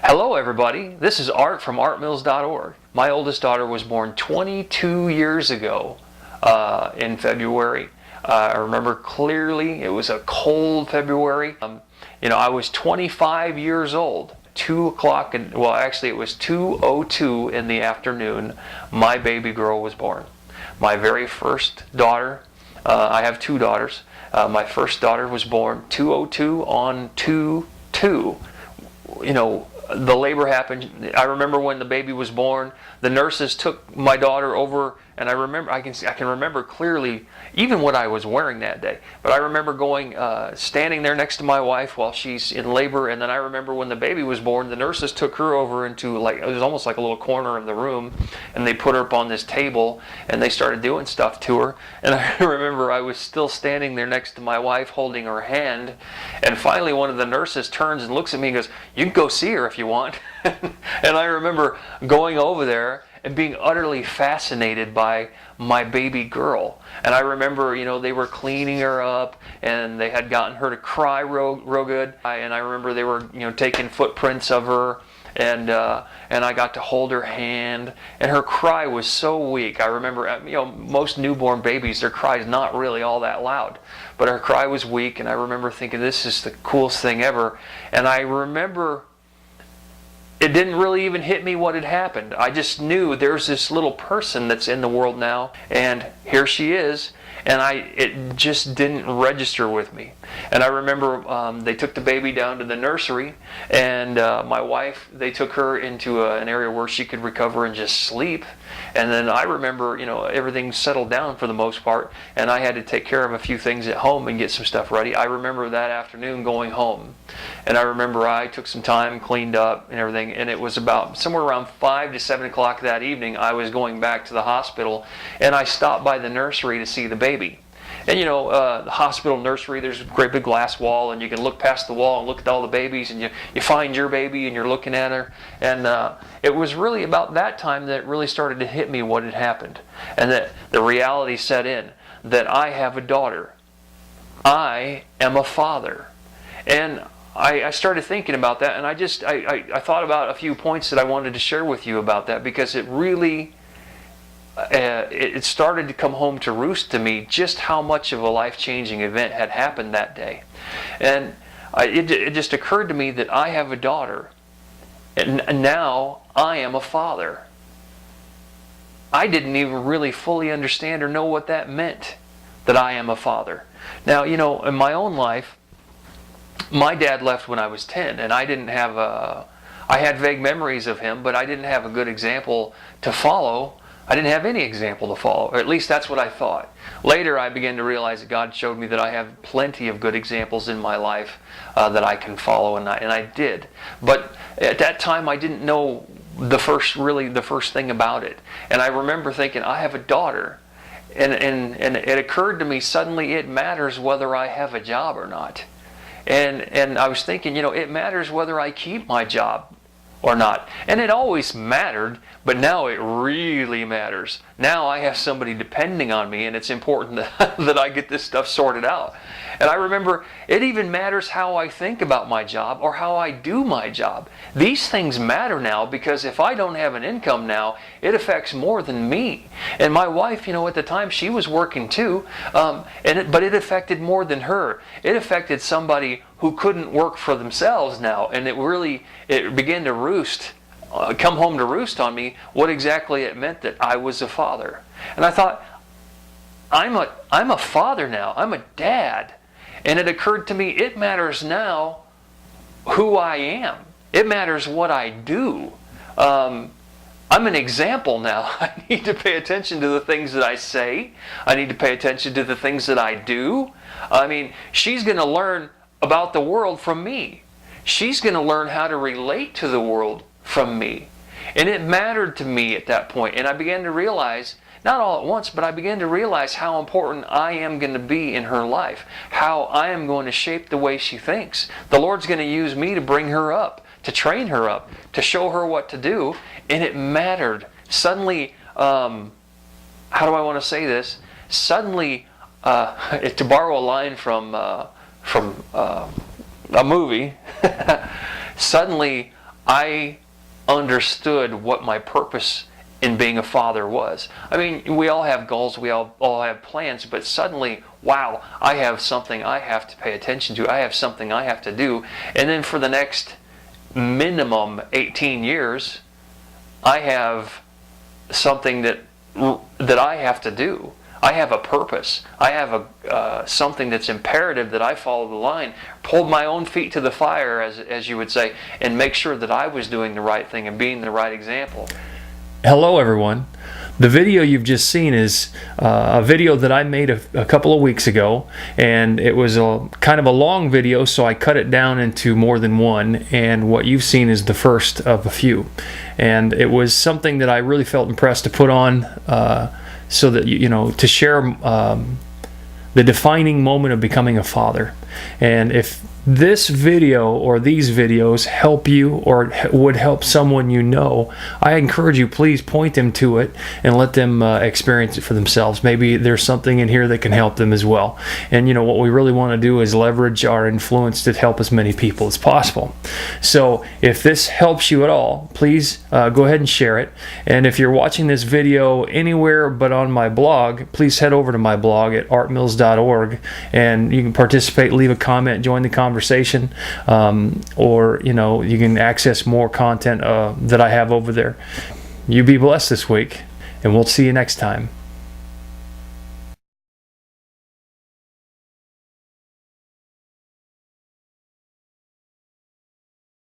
Hello everybody, this is Art from artmills.org. My oldest daughter was born 22 years ago in February. I remember clearly, it was a cold February. I was 25 years old. 2 o'clock, well actually it was 2:02 in the afternoon, my baby girl was born. My very first daughter, I have two daughters, my first daughter was born 2:02 on 2/2. The labor happened. I remember when the baby was born, the nurses took my daughter over, and I can remember clearly even what I was wearing that day. But I remember standing there next to my wife while she's in labor, and then I remember when the baby was born, the nurses took her over into it was almost like a little corner of the room, and they put her up on this table, and they started doing stuff to her. And I remember I was still standing there next to my wife holding her hand, and finally one of the nurses turns and looks at me and goes, "You can go see her if you want." And I remember going over there and being utterly fascinated by my baby girl. And I remember, they were cleaning her up, and they had gotten her to cry real good. And I remember they were, taking footprints of her, and I got to hold her hand, and her cry was so weak. I remember, most newborn babies, their cry is not really all that loud, but her cry was weak, and I remember thinking, this is the coolest thing ever. And I remember it didn't really even hit me what had happened. I just knew there's this little person that's in the world now, and here she is, and it just didn't register with me. And I remember they took the baby down to the nursery, and my wife, they took her into an area where she could recover and just sleep. And then I remember, everything settled down for the most part, and I had to take care of a few things at home and get some stuff ready. I remember that afternoon going home, and I remember I took some time, cleaned up and everything, and it was about somewhere around 5 to 7 o'clock that evening, I was going back to the hospital, and I stopped by the nursery to see the baby. And the hospital nursery, there's a great big glass wall, and you can look past the wall and look at all the babies, and you find your baby and you're looking at her. And it was really about that time that it really started to hit me what had happened. And that the reality set in that I have a daughter. I am a father. And I started thinking about that, and I thought about a few points that I wanted to share with you about that, because it really it started to come home to roost to me just how much of a life-changing event had happened that day. And it just occurred to me that I have a daughter, and now I am a father. I didn't even really fully understand or know what that meant, that I am a father. Now, in my own life, my dad left when I was 10, and I didn't have I had vague memories of him, but I didn't have a good example to follow. I didn't have any example to follow, or at least that's what I thought. Later I began to realize that God showed me that I have plenty of good examples in my life that I can follow, and I did. But at that time I didn't know the first thing about it. And I remember thinking, I have a daughter, and it occurred to me suddenly, it matters whether I have a job or not. And I was thinking, it matters whether I keep my job or not. And it always mattered, but now it really matters. Now I have somebody depending on me, and it's important that I get this stuff sorted out. And I remember it even matters how I think about my job or how I do my job. These things matter now, because if I don't have an income now, it affects more than me. And my wife, at the time, she was working too, but it affected more than her. It affected somebody who couldn't work for themselves now, and it began to come home to roost on me what exactly it meant that I was a father. And I thought, I'm a father now. I'm a dad. And it occurred to me, it matters now who I am. It matters what I do. I'm an example now. I need to pay attention to the things that I say. I need to pay attention to the things that I do. I mean, she's going to learn about the world from me. She's going to learn how to relate to the world from me. And it mattered to me at that point. And I began to realize, not all at once, but I began to realize how important I am going to be in her life. How I am going to shape the way she thinks. The Lord's going to use me to bring her up, to train her up, to show her what to do. And it mattered. Suddenly, how do I want to say this? Suddenly, to borrow a line from a movie, suddenly I understood what my purpose in being a father was. I mean, we all have goals, we all have plans, but suddenly, wow, I have something I have to pay attention to. I have something I have to do. And then for the next minimum 18 years, I have something that I have to do. I have a purpose. I have something that's imperative that I follow the line, hold my own feet to the fire, as you would say, and make sure that I was doing the right thing and being the right example. Hello everyone. The video you've just seen is a video that I made a couple of weeks ago, and it was a kind of a long video, so I cut it down into more than one, and what you've seen is the first of a few. And it was something that I really felt impressed to put on so that to share the defining moment of becoming a father. And if this video or these videos help you or would help someone you know, I encourage you, please point them to it and let them experience it for themselves. Maybe there's something in here that can help them as well. And what we really want to do is leverage our influence to help as many people as possible. So if this helps you at all, please go ahead and share it. And if you're watching this video anywhere but on my blog, please head over to my blog at artmills.org, and you can participate, leave a comment, join the conversation, or you can access more content that I have over there. You be blessed this week, and we'll see you next time.